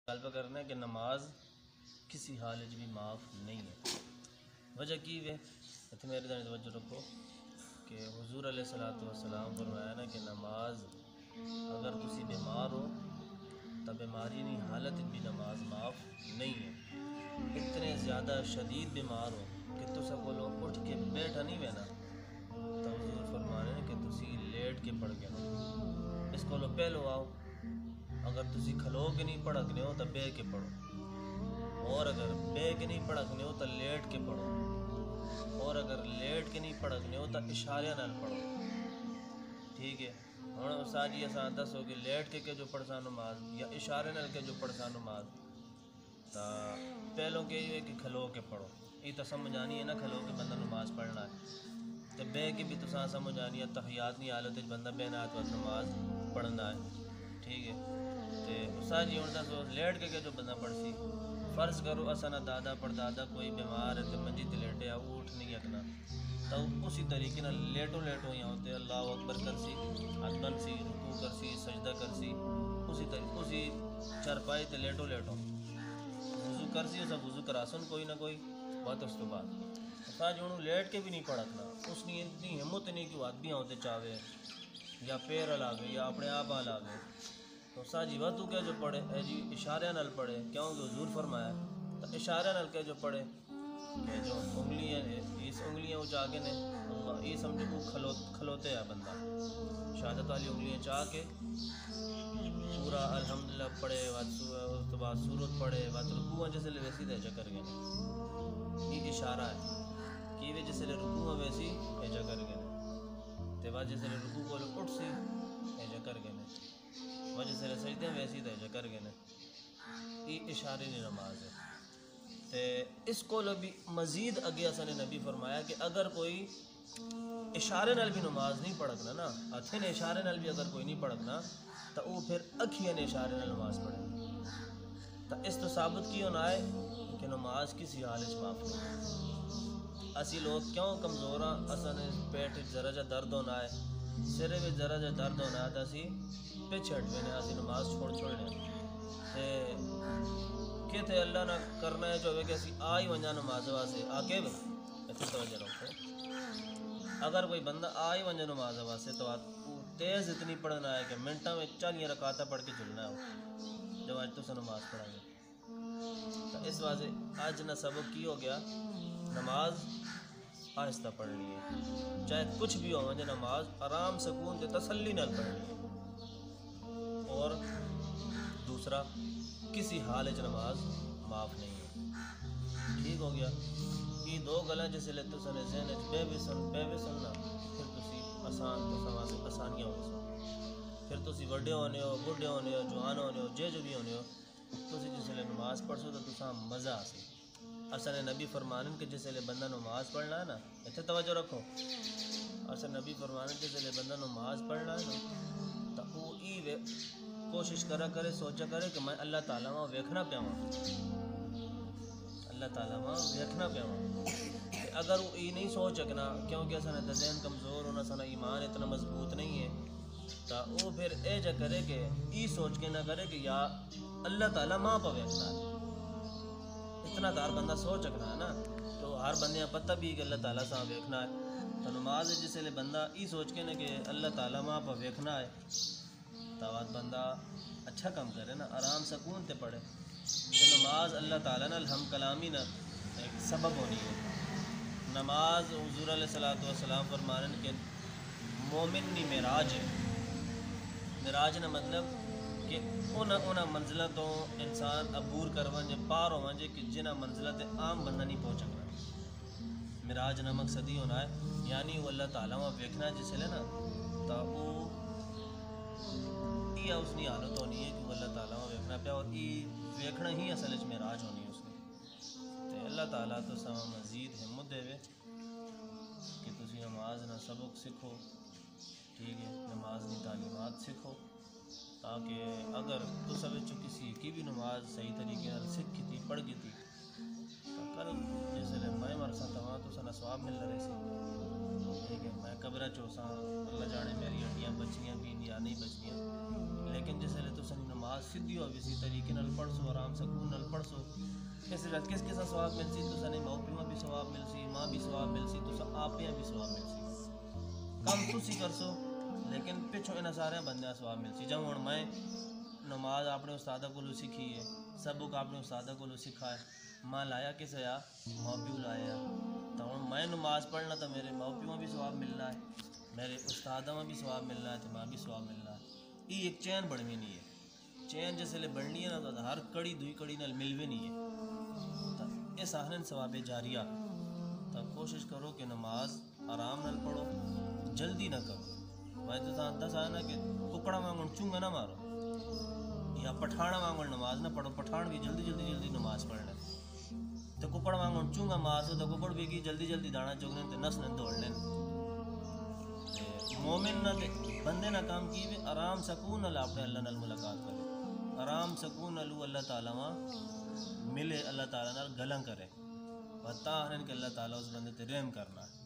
غالبہ کرنا ہے کہ نماز کسی حال بھی معاف نہیں ہے۔ وجہ کی ہے اتنے میرے دن توجہ رکھو کہ حضور علیہ الصلوۃ والسلام فرمایا نا کہ نماز اگر تسی بیمار ہو تو بیماری نہیں حالت بھی نماز معاف نہیں ہے۔ اتنے زیادہ شدید بیمار ہو کہ تسا کو اٹھ کے بیٹھا نہیں ہونا تو حضور فرمانے کہ تسی لیٹ کے پڑھ کے نا اس کو پہلو آؤ، اگر تسی کھلو کے نہیں پڑھکنے ہو تو بے کے پڑھو، اور اگر بے کے نہیں پڑھکنے ہو تو لیٹ کے پڑھو، اور اگر لیٹ کے نہیں پڑھکنے ہو تو اشارے نال پڑھو۔ ٹھیک ہے، ہوں استاد جی اساں دسو کہ لیٹ کے جو پڑھسا نماز یا اشارے نال کے جو پڑھسا نماز، تو پہلوں کے یہ کہ کھلو کے پڑھو، یہ تو سمجھ آنی ہے نا کھلو کے بندہ نماز پڑھنا ہے، تو بے کی بھی تو سمجھ آنی ہے تحیات نہیں حالت بندہ بے نہایت وقت نماز پڑھنا ہے۔ ٹھیک ہے، تو استاد جی ہوں دسو لیٹ کے جو بندہ پڑھ سی، فرض کرو اسا نا دادا پردادا کوئی بیمار ہے تو منجی تے لیٹے وہ اٹھ نہیں سکنا، تو اسی طریقے نہ لیٹو ہی ہوتے اللہ اکبر کر سی، ہاتھ بن سی، رکوع کر سی، سجدہ کر سی، اسی چرپائی تے لیٹو وضو کر سی، اسا وضو کرا سن کوئی نہ کوئی بات اس تو بعد استاد جی ہوں لیٹ کے بھی نہیں پڑھنا، اس نے اتنی ہمت نہیں کہ ہاتھ بھی ہوتے چاہے یا پیر ہلاوے یا اپنے آپ ہلاوے، تو استاد جی وہ تو کیا جو پڑھے اے جی اشارے نال پڑھے، کیوں کہ حضور فرمایا تو اشارے نال کے جو پڑھے کہ جو انگلیاں اس انگلیاں اچا کے نے اللہ یہ سمجھو وہ کھلوتے ہے بندہ شہادت والی انگلیاں چاہ کے پورا الحمدللہ پڑھے، اس کے بعد سورت پڑھے، بعد رکوع جیسے لے ویسی دے کر گئے، یہ اشارہ ہے کہ وہ جیسے لے رکوع ویسی ایجا کر گئے تے بعد جیسے لے رکوع کو اٹھ سی ایجا کر گئے، وجہ سے سجدے ویسی دے کر گئے، یہ اشارے نہیں نماز ہے۔ تے اس کو بھی مزید اگے اساں نبی فرمایا کہ اگر کوئی اشارے نال بھی نماز نہیں پڑھنا نا، ہتھے نے اشارے نال بھی اگر کوئی نہیں پڑھنا تو وہ پھر اکھیاں نے اشارے نال نماز پڑھے، تو اس تو ثابت کی ہونا ہے کہ نماز کسی حال وچ معاف نہیں۔ اسی لوگ کیوں کمزور ہاں، اساں نے پیٹ ذرا جا درد ہونا ہے، سرے میں ذرا جا درد ہونا ہے تو اسی پیچھے ہٹ گئے، اسی نماز چھوڑنے تے کہ اللہ نہ کرنا ہے جو ہے کہ اسی آ ہی ونجا نماز واسطے آگے بھی اتنی توجہ رکھو، اگر کوئی بندہ آ ہی ونجا نماز واسطے تو تیز اتنی پڑھنا ہے کہ منٹاں میں 40 رکعتاں پڑھ کے چلنا ہے جب آج تو نماز پڑھا گے، تو اس واسطے آج نہ سبق کی ہو گیا نماز آہستہ پڑھنی ہے، چاہے کچھ بھی ہو ونجے نماز آرام سکون تے تسلی نال پڑھنی ہے، اور دوسرا کسی حال وچ نماز معاف نہیں ہے۔ ٹھیک ہو گیا، یہ دو گلاں جسے لے تو سنے ذہن وچ بے بھی سننا پھر تسی آسانیاں ہو سن، پھر تسی وڈے ہونے ہو، بڈھے ہونے ہو، جوان ہونے ہو، جو بھی ہونے ہو، تسی جسے لے نماز پڑھ سو تو تساں مزہ آسی۔ اصل نبی فرمانن کہ جسے لے بندہ نماز پڑھنا ہے نا، اتنے توجہ رکھو، اصل نبی فرمانن کہ جسے لے بندہ نماز پڑھنا ہے نا تو وہ ای کوشش کرے سوچا کرے کہ میں اللہ تعالیٰ وہاں ویکھنا پیا ہوں، اللہ تعالیٰ وہاں ویکھنا پیا ہوں، اگر وہ یہ نہیں سوچ سکنا کیونکہ اصل ذہن کمزور ہونا، سنا ایمان اتنا مضبوط نہیں ہے، تو وہ پھر اے جا کرے کہ یہ سوچ کے نہ کرے کہ یا اللہ تعالیٰ ماں پہ ویکھنا ہے، اتنا دار بندہ سوچ سکنا ہے نا، تو ہر بندے کا پتہ بھی کہ اللہ تعالیٰ سے ویکھنا ہے، تو نماز جسے لے بندہ یہ سوچ کے نا کہ اللہ تعالیٰ ماں پہ ویکھنا ہے تو بندہ اچھا کام کرے نا، آرام سکون تے پڑھے، تو نماز اللہ تعالیٰ نال ہم کلامی نا ایک سبب ہونی ہے۔ نماز حضور علیہ الصلوۃ والسلام فرمانن کہ مومن نی معراج ہے، معراج نا مطلب کہ انہاں منزلوں تو انسان عبور کر ونجے پار ہو ونجے کہ جنہ منزلہ تے عام بندہ نہیں پہنچ سکتا، معراج نا مقصد ہی ہونا ہے یعنی وہ اللہ تعالیٰ وہاں ویکھنا جسے لے نا تو وہ یہ اس کی حالت ہونی ہے کہ وہ اللہ تعالیٰ وہاں ویکھنا پیا، اور یہ ویکھنا ہی اصل وچ معراج ہونی ہے اس کی، تو اللہ تعالیٰ تو سما مزید ہمت دے کہ تسی نماز نہ سبق سکھو، ٹھیک ہے، نماز کی تعلیمات سکھو، تاکہ اگر تو سب کسی کی بھی نماز صحیح طریقے سے سکھ کی تھی پڑھ گئی تھی تو کل جیسے میں مرسا تو وہاں تو سنا ثواب مل رہے سی، ٹھیک ہے، میں قبرہ چوساں اللہ جانے میری ہڈیاں بچیاں بھی یا نہیں بچیاں، لیکن جیسے لے تو سنی نماز سدھی ہو اسی طریقے نال پڑھ سو آرام سکون نال پڑھسو کس کس کس ثواب ملسی تسا نے ماں پیو بھی ثواب ملسی ماں بھی ثواب ملسی تسا آپیاں بھی ثواب ملسی کم تسی کرسو لیکن پچھو انہاں سارے بندیاں ثواب ملسی جب ہن میں نماز اپنے استادہ کو سیکھی ہے سبق اپنے استادہ کو سکھا ہے ماں لایا کسے آ ماں پیو لایا تو ہوں میں نماز پڑھنا تو میرے ماں پیو بھی ثواب ملنا ہے میرے استادہ میں بھی ثواب ملنا ہے تو ماں بھی ثواب ملنا ہے یہ ایک چین بڑھوی نہیں ہے چین جیسے لے بڑھنی ہے نا تو ہر کڑی دوئی کڑی نال ملوی نہیں ہے تو اس آہن ثواب جاریہ تو کوشش کرو کہ نماز آرام نال پڑھو جلدی نہ کرو میں تو دس آیا نا کہ ککڑا مانگن چونگا نہ مارو یا پٹھانا مانگن نماز نہ پڑھو پٹھان بھی جلدی نماز پڑھ لیں تو ککڑ مانگن چونگا مارسو تو ککڑ بھی کی جلدی دانا چگنے تے نس نے دوڑ لیں مومن نہ بندے نہ کام کی بھی آرام سکون نال اپنے اللہ نال ملاقات کرے آرام سکون نال اللہ تعالیٰ وہاں ملے اللہ تعالیٰ نال گلاں کرے بتا کہ اللہ تعالیٰ اس بندے تے رحم کرنا ہے